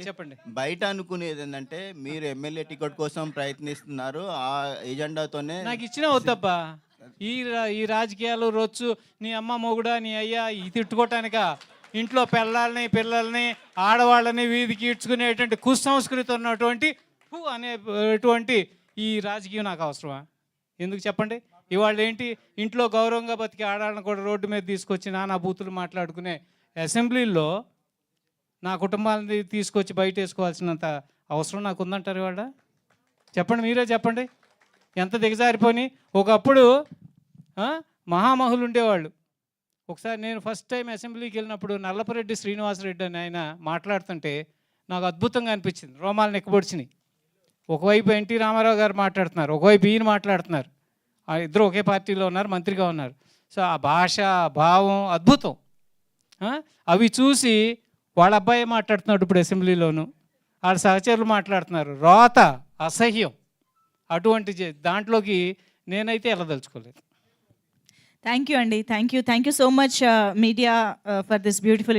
చెప్పండి. బయట అనుకునేది ఏంటంటే మీరు ఎమ్మెల్యే టికెట్ కోసం ప్రయత్నిస్తున్నారు, ఆ ఎజెండాతోనే. నాకు ఇచ్చినా వద్దబ్బా. ఈ రాజకీయాలు రొచ్చు, నీ అమ్మ మొగుడా నీ అయ్యా ఈ తిట్టుకోవటానిక, ఇంట్లో పిల్లల్ని ఆడవాళ్ళని వీధికి ఈడ్చుకునేటువంటి కుసంస్కృతి ఉన్నటువంటి అనేటువంటి ఈ రాజకీయం నాకు అవసరమా? ఎందుకు చెప్పండి? ఇవాళ ఏంటి, ఇంట్లో గౌరవంగా బతికి ఆడాలని కూడా రోడ్డు మీద తీసుకొచ్చి నానా బూతులు మాట్లాడుకునే అసెంబ్లీలో నా కుటుంబాన్ని తీసుకొచ్చి బయట వేసుకోవాల్సినంత అవసరం నాకు ఉందంటారు ఇవాళ? చెప్పండి, మీరే చెప్పండి. ఎంత దిగజారిపోని. ఒకప్పుడు మహామహులు ఉండేవాళ్ళు. ఒకసారి నేను ఫస్ట్ టైం అసెంబ్లీకి వెళ్ళినప్పుడు నల్లపరెడ్డి శ్రీనివాసరెడ్డి అని ఆయన మాట్లాడుతుంటే నాకు అద్భుతంగా అనిపించింది. రోమాలు నెక్కబొడిచినాయి. ఒకవైపు ఎన్టీ రామారావు గారు మాట్లాడుతున్నారు, ఒకవైపు ఈయన మాట్లాడుతున్నారు. ఇద్దరు ఒకే పార్టీలో ఉన్నారు, మంత్రిగా ఉన్నారు. సో ఆ భాష భావం అద్భుతం. అవి చూసి వాళ్ళ అబ్బాయి మాట్లాడుతున్నాడు ఇప్పుడు అసెంబ్లీలోను, వాళ్ళ సహచరులు మాట్లాడుతున్నారు. రోత, అసహ్యం. అటువంటి దాంట్లోకి నేనైతే వెళ్ళదలుచుకోలేదు. థ్యాంక్ యూ అండి. Thank you so much media for this beautiful